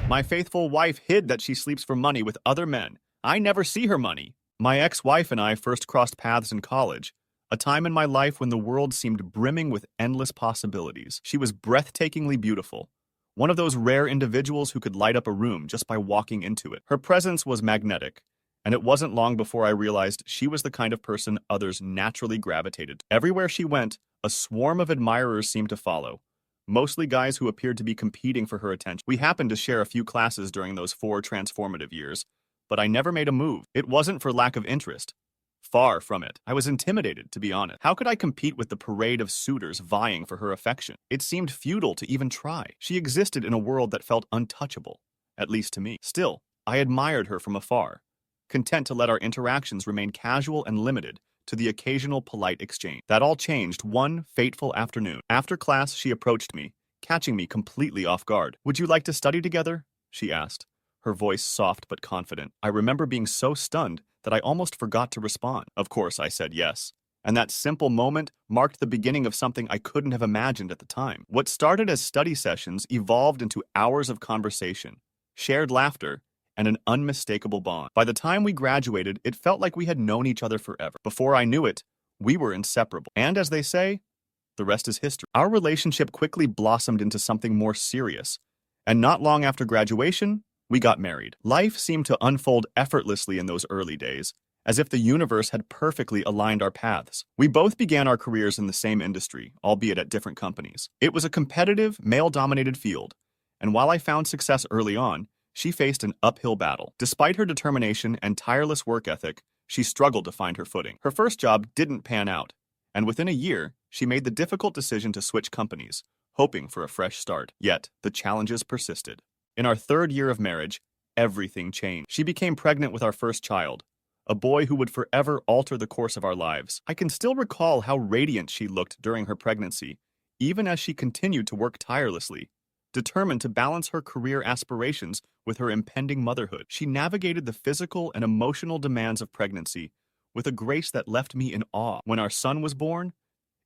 My faithful wife hid that she sleeps for money with other men. I never see her money. My ex-wife and I first crossed paths in college, a time in my life when the world seemed brimming with endless possibilities. She was breathtakingly beautiful, one of those rare individuals who could light up a room just by walking into it. Her presence was magnetic, and it wasn't long before I realized she was the kind of person others naturally gravitated to. Everywhere she went, a swarm of admirers seemed to follow, mostly guys who appeared to be competing for her attention. We happened to share a few classes during those 4 transformative years, but I never made a move. It wasn't for lack of interest. Far from it. I was intimidated, to be honest. How could I compete with the parade of suitors vying for her affection? It seemed futile to even try. She existed in a world that felt untouchable, at least to me. Still, I admired her from afar, content to let our interactions remain casual and limited to the occasional polite exchange. That all changed one fateful afternoon. After class, she approached me, catching me completely off guard. "Would you like to study together?" she asked, her voice soft but confident. I remember being so stunned that I almost forgot to respond. Of course, I said yes. And that simple moment marked the beginning of something I couldn't have imagined at the time. What started as study sessions evolved into hours of conversation, shared laughter, and an unmistakable bond. By the time we graduated, it felt like we had known each other forever. Before I knew it, we were inseparable. And as they say, the rest is history. Our relationship quickly blossomed into something more serious. And not long after graduation, we got married. Life seemed to unfold effortlessly in those early days, as if the universe had perfectly aligned our paths. We both began our careers in the same industry, albeit at different companies. It was a competitive, male-dominated field, and while I found success early on, she faced an uphill battle. Despite her determination and tireless work ethic, she struggled to find her footing. Her first job didn't pan out, and within a year, she made the difficult decision to switch companies, hoping for a fresh start. Yet, the challenges persisted. In our 3rd year of marriage, everything changed. She became pregnant with our first child, a boy who would forever alter the course of our lives. I can still recall how radiant she looked during her pregnancy, even as she continued to work tirelessly, determined to balance her career aspirations with her impending motherhood. She navigated the physical and emotional demands of pregnancy with a grace that left me in awe. When our son was born,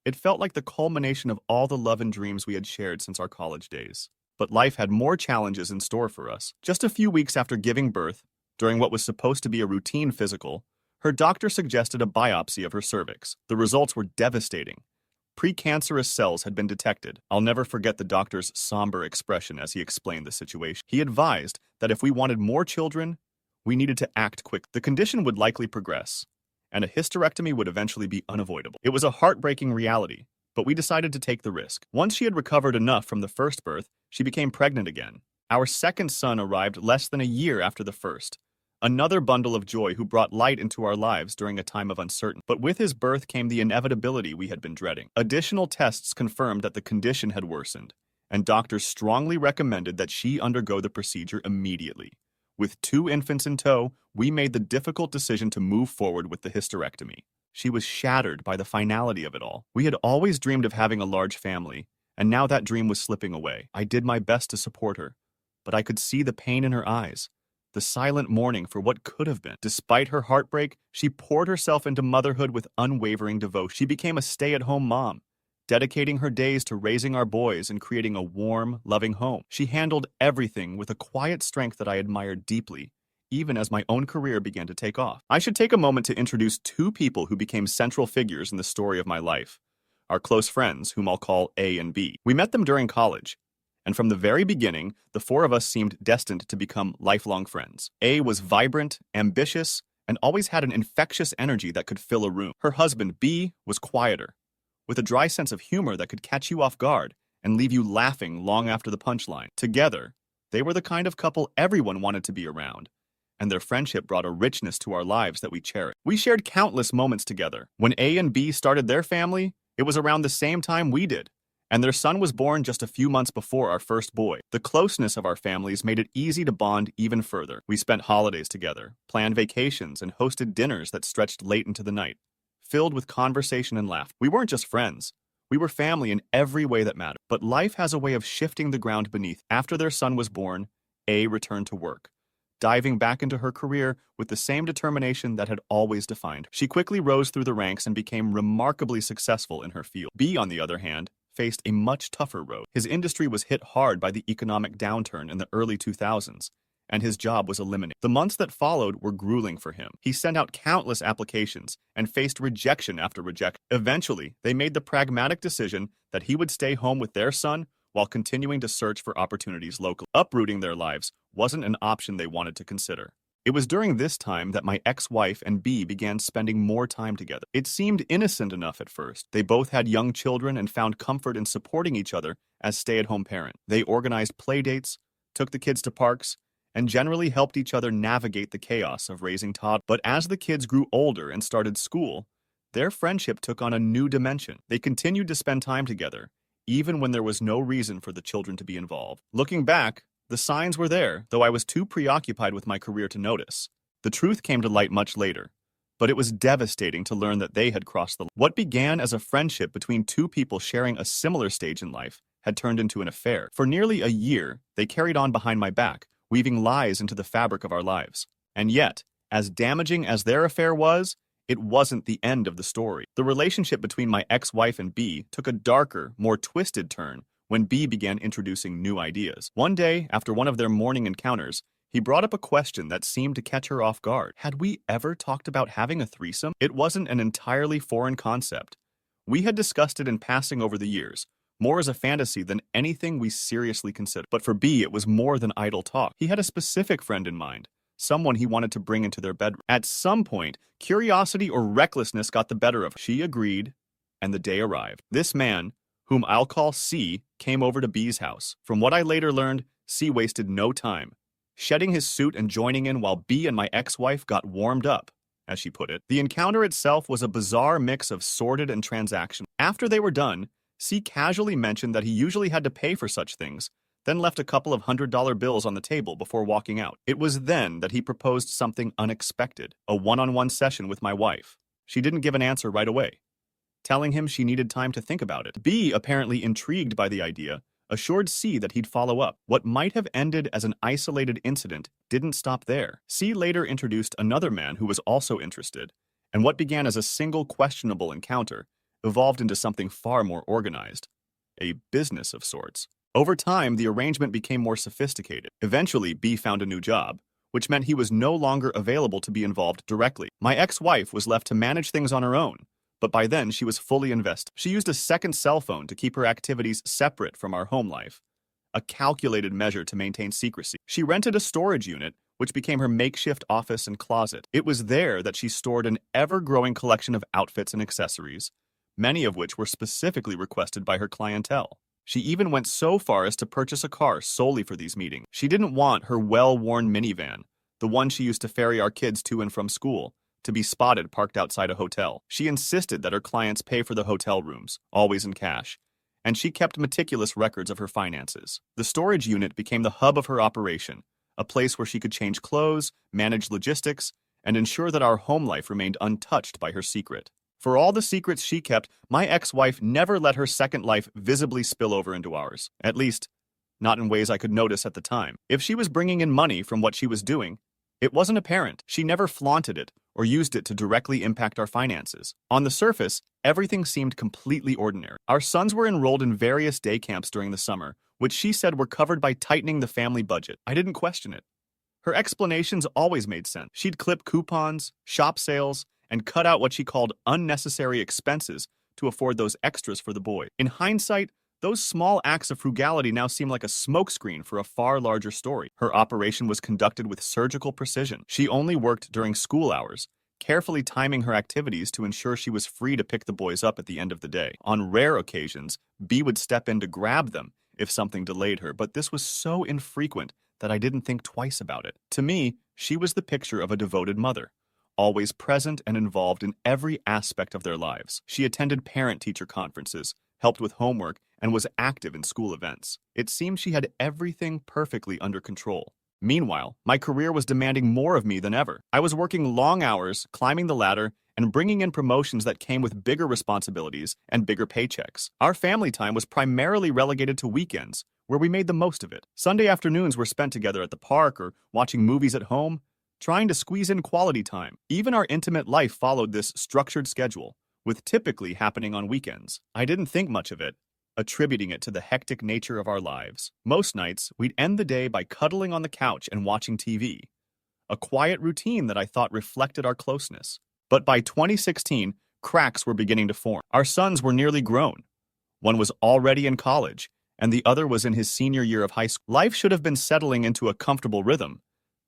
it felt like the culmination of all the love and dreams we had shared since our college days. But life had more challenges in store for us. Just a few weeks after giving birth, during what was supposed to be a routine physical, her doctor suggested a biopsy of her cervix. The results were devastating. Precancerous cells had been detected. I'll never forget the doctor's somber expression as he explained the situation. He advised that if we wanted more children, we needed to act quick. The condition would likely progress, and a hysterectomy would eventually be unavoidable. It was a heartbreaking reality, but we decided to take the risk. Once she had recovered enough from the first birth, she became pregnant again. Our second son arrived less than a year after the first, another bundle of joy who brought light into our lives during a time of uncertainty. But with his birth came the inevitability we had been dreading. Additional tests confirmed that the condition had worsened, and doctors strongly recommended that she undergo the procedure immediately. With 2 infants in tow, we made the difficult decision to move forward with the hysterectomy. She was shattered by the finality of it all. We had always dreamed of having a large family, and now that dream was slipping away. I did my best to support her, but I could see the pain in her eyes, the silent mourning for what could have been. Despite her heartbreak, she poured herself into motherhood with unwavering devotion. She became a stay-at-home mom, dedicating her days to raising our boys and creating a warm, loving home. She handled everything with a quiet strength that I admired deeply, even as my own career began to take off. I should take a moment to introduce 2 people who became central figures in the story of my life. Our close friends, whom I'll call A and B. We met them during college, and from the very beginning, the 4 of us seemed destined to become lifelong friends. A was vibrant, ambitious, and always had an infectious energy that could fill a room. Her husband, B, was quieter, with a dry sense of humor that could catch you off guard and leave you laughing long after the punchline. Together, they were the kind of couple everyone wanted to be around, and their friendship brought a richness to our lives that we cherished. We shared countless moments together. When A and B started their family, it was around the same time we did, and their son was born just a few months before our first boy. The closeness of our families made it easy to bond even further. We spent holidays together, planned vacations, and hosted dinners that stretched late into the night, filled with conversation and laughter. We weren't just friends. We were family in every way that mattered. But life has a way of shifting the ground beneath. After their son was born, A returned to work, diving back into her career with the same determination that had always defined her. She quickly rose through the ranks and became remarkably successful in her field. B, on the other hand, faced a much tougher road. His industry was hit hard by the economic downturn in the early 2000s, and his job was eliminated. The months that followed were grueling for him. He sent out countless applications and faced rejection after rejection. Eventually, they made the pragmatic decision that he would stay home with their son while continuing to search for opportunities locally. Uprooting their lives wasn't an option they wanted to consider. It was during this time that my ex-wife and B began spending more time together. It seemed innocent enough at first. They both had young children and found comfort in supporting each other as stay-at-home parents. They organized play dates, took the kids to parks, and generally helped each other navigate the chaos of raising toddlers. But as the kids grew older and started school, their friendship took on a new dimension. They continued to spend time together, even when there was no reason for the children to be involved. Looking back, the signs were there, though I was too preoccupied with my career to notice. The truth came to light much later, but it was devastating to learn that they had crossed the line. What began as a friendship between two people sharing a similar stage in life had turned into an affair. For nearly a year, they carried on behind my back, weaving lies into the fabric of our lives. And yet, as damaging as their affair was, it wasn't the end of the story. The relationship between my ex-wife and B took a darker, more twisted turn when B began introducing new ideas. One day, after one of their morning encounters, he brought up a question that seemed to catch her off guard. Had we ever talked about having a threesome? It wasn't an entirely foreign concept. We had discussed it in passing over the years, more as a fantasy than anything we seriously considered. But for B, it was more than idle talk. He had a specific friend in mind, someone he wanted to bring into their bedroom. At some point, curiosity or recklessness got the better of her. She agreed, and the day arrived. This man, whom I'll call C, came over to B's house. From what I later learned, C wasted no time, shedding his suit and joining in while B and my ex-wife got warmed up, as she put it. The encounter itself was a bizarre mix of sordid and transactional. After they were done, C casually mentioned that he usually had to pay for such things, then left a couple of $100 bills on the table before walking out. It was then that he proposed something unexpected, a one-on-one session with my wife. She didn't give an answer right away, telling him she needed time to think about it. B, apparently intrigued by the idea, assured C that he'd follow up. What might have ended as an isolated incident didn't stop there. C later introduced another man who was also interested, and what began as a single questionable encounter evolved into something far more organized, a business of sorts. Over time, the arrangement became more sophisticated. Eventually, B found a new job, which meant he was no longer available to be involved directly. My ex-wife was left to manage things on her own, but by then she was fully invested. She used a second cell phone to keep her activities separate from our home life, a calculated measure to maintain secrecy. She rented a storage unit, which became her makeshift office and closet. It was there that she stored an ever-growing collection of outfits and accessories, many of which were specifically requested by her clientele. She even went so far as to purchase a car solely for these meetings. She didn't want her well-worn minivan, the one she used to ferry our kids to and from school, to be spotted parked outside a hotel. She insisted that her clients pay for the hotel rooms, always in cash, and she kept meticulous records of her finances. The storage unit became the hub of her operation, a place where she could change clothes, manage logistics, and ensure that our home life remained untouched by her secret. For all the secrets she kept, my ex-wife never let her second life visibly spill over into ours. At least, not in ways I could notice at the time. If she was bringing in money from what she was doing, it wasn't apparent. She never flaunted it or used it to directly impact our finances. On the surface, everything seemed completely ordinary. Our sons were enrolled in various day camps during the summer, which she said were covered by tightening the family budget. I didn't question it. Her explanations always made sense. She'd clip coupons, shop sales, and cut out what she called unnecessary expenses to afford those extras for the boy. In hindsight, those small acts of frugality now seem like a smokescreen for a far larger story. Her operation was conducted with surgical precision. She only worked during school hours, carefully timing her activities to ensure she was free to pick the boys up at the end of the day. On rare occasions, B would step in to grab them if something delayed her, but this was so infrequent that I didn't think twice about it. To me, she was the picture of a devoted mother, always present and involved in every aspect of their lives. She attended parent-teacher conferences, helped with homework, and was active in school events. It seemed she had everything perfectly under control. Meanwhile, my career was demanding more of me than ever. I was working long hours, climbing the ladder, and bringing in promotions that came with bigger responsibilities and bigger paychecks. Our family time was primarily relegated to weekends, where we made the most of it. Sunday afternoons were spent together at the park or watching movies at home, trying to squeeze in quality time. Even our intimate life followed this structured schedule, with typically happening on weekends. I didn't think much of it, attributing it to the hectic nature of our lives. Most nights, we'd end the day by cuddling on the couch and watching TV, a quiet routine that I thought reflected our closeness. But by 2016, cracks were beginning to form. Our sons were nearly grown. One was already in college, and the other was in his senior year of high school. Life should have been settling into a comfortable rhythm,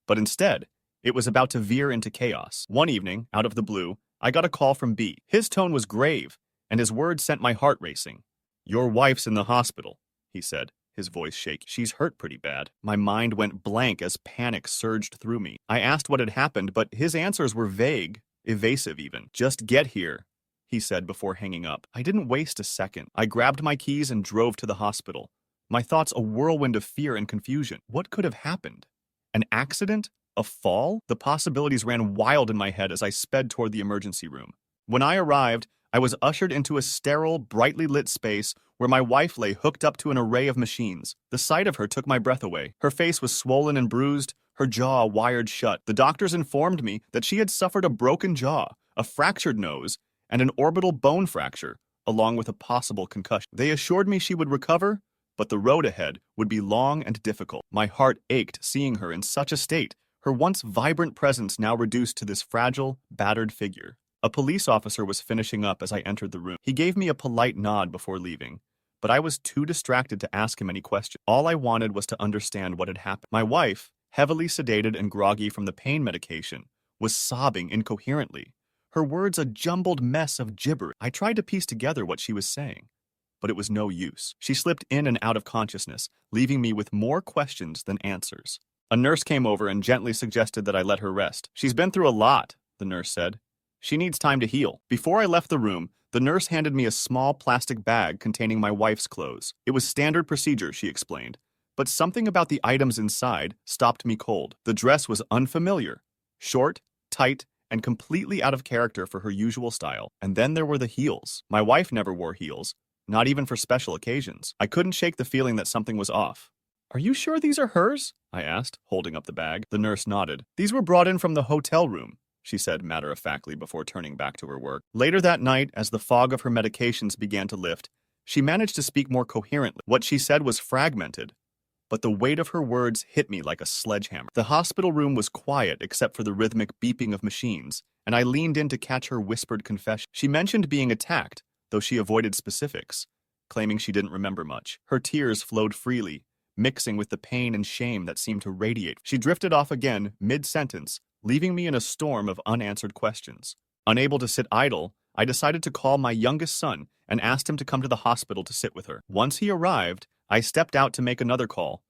but instead, it was about to veer into chaos. One evening, out of the blue, I got a call from B. His tone was grave, and his words sent my heart racing. "Your wife's in the hospital," he said, his voice shaking. "She's hurt pretty bad." My mind went blank as panic surged through me. I asked what had happened, but his answers were vague, evasive even. "Just get here," he said before hanging up. I didn't waste a second. I grabbed my keys and drove to the hospital, my thoughts a whirlwind of fear and confusion. What could have happened? An accident? A fall? The possibilities ran wild in my head as I sped toward the emergency room. When I arrived, I was ushered into a sterile, brightly lit space where my wife lay hooked up to an array of machines. The sight of her took my breath away. Her face was swollen and bruised, her jaw wired shut. The doctors informed me that she had suffered a broken jaw, a fractured nose, and an orbital bone fracture, along with a possible concussion. They assured me she would recover, but the road ahead would be long and difficult. My heart ached seeing her in such a state, her once vibrant presence now reduced to this fragile, battered figure. A police officer was finishing up as I entered the room. He gave me a polite nod before leaving, but I was too distracted to ask him any questions. All I wanted was to understand what had happened. My wife, heavily sedated and groggy from the pain medication, was sobbing incoherently, her words a jumbled mess of gibberish. I tried to piece together what she was saying, but it was no use. She slipped in and out of consciousness, leaving me with more questions than answers. A nurse came over and gently suggested that I let her rest. "She's been through a lot," the nurse said. "She needs time to heal." Before I left the room, the nurse handed me a small plastic bag containing my wife's clothes. It was standard procedure, she explained, but something about the items inside stopped me cold. The dress was unfamiliar, short, tight, and completely out of character for her usual style. And then there were the heels. My wife never wore heels, not even for special occasions. I couldn't shake the feeling that something was off. "Are you sure these are hers?" I asked, holding up the bag. The nurse nodded. "These were brought in from the hotel room," she said matter-of-factly before turning back to her work. Later that night, as the fog of her medications began to lift, she managed to speak more coherently. What she said was fragmented, but the weight of her words hit me like a sledgehammer. The hospital room was quiet except for the rhythmic beeping of machines, and I leaned in to catch her whispered confession. She mentioned being attacked, though she avoided specifics, claiming she didn't remember much. Her tears flowed freely, mixing with the pain and shame that seemed to radiate. She drifted off again, mid-sentence, leaving me in a storm of unanswered questions. Unable to sit idle, I decided to call my youngest son and asked him to come to the hospital to sit with her. Once he arrived, I stepped out to make another call,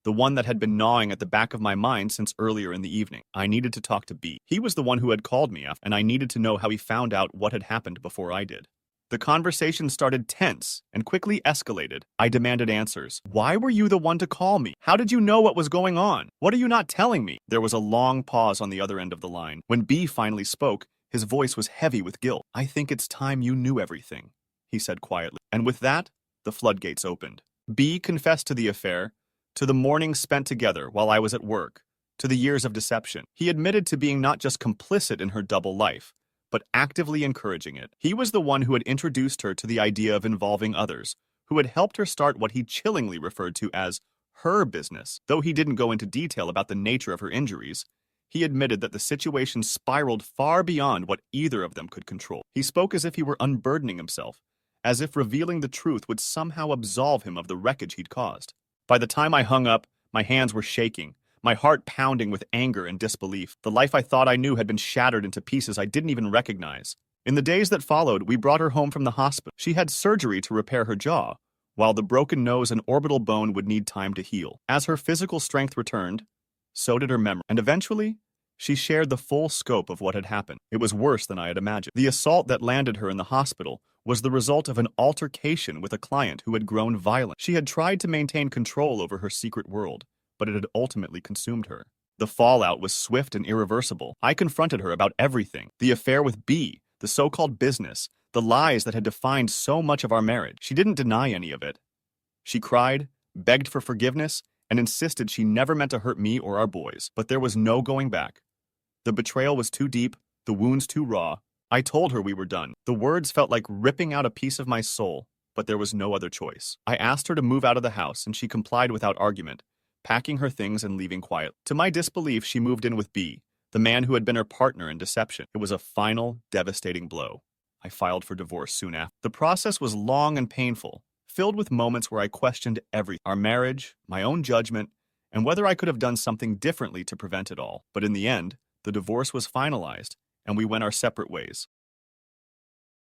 the one that had been gnawing at the back of my mind since earlier in the evening. I needed to talk to B. He was the one who had called me, and I needed to know how he found out what had happened before I did. The conversation started tense and quickly escalated. I demanded answers. "Why were you the one to call me? How did you know what was going on? What are you not telling me?" There was a long pause on the other end of the line. When B finally spoke, his voice was heavy with guilt. "I think it's time you knew everything," he said quietly. And with that, the floodgates opened. B confessed to the affair, to the mornings spent together while I was at work, to the years of deception. He admitted to being not just complicit in her double life, but actively encouraging it. He was the one who had introduced her to the idea of involving others, who had helped her start what he chillingly referred to as her business. Though he didn't go into detail about the nature of her injuries, he admitted that the situation spiraled far beyond what either of them could control. He spoke as if he were unburdening himself, as if revealing the truth would somehow absolve him of the wreckage he'd caused. By the time I hung up, my hands were shaking, my heart pounding with anger and disbelief. The life I thought I knew had been shattered into pieces I didn't even recognize. In the days that followed, we brought her home from the hospital. She had surgery to repair her jaw, while the broken nose and orbital bone would need time to heal. As her physical strength returned, so did her memory, and eventually, she shared the full scope of what had happened. It was worse than I had imagined. The assault that landed her in the hospital was the result of an altercation with a client who had grown violent. She had tried to maintain control over her secret world, but it had ultimately consumed her. The fallout was swift and irreversible. I confronted her about everything: the affair with B, the so-called business, the lies that had defined so much of our marriage. She didn't deny any of it. She cried, begged for forgiveness, and insisted she never meant to hurt me or our boys. But there was no going back. The betrayal was too deep, the wounds too raw. I told her we were done. The words felt like ripping out a piece of my soul, but there was no other choice. I asked her to move out of the house, and she complied without argument, packing her things and leaving quietly. To my disbelief, she moved in with B, the man who had been her partner in deception. It was a final, devastating blow. I filed for divorce soon after. The process was long and painful, filled with moments where I questioned everything: our marriage, my own judgment, and whether I could have done something differently to prevent it all. But in the end, the divorce was finalized, and we went our separate ways.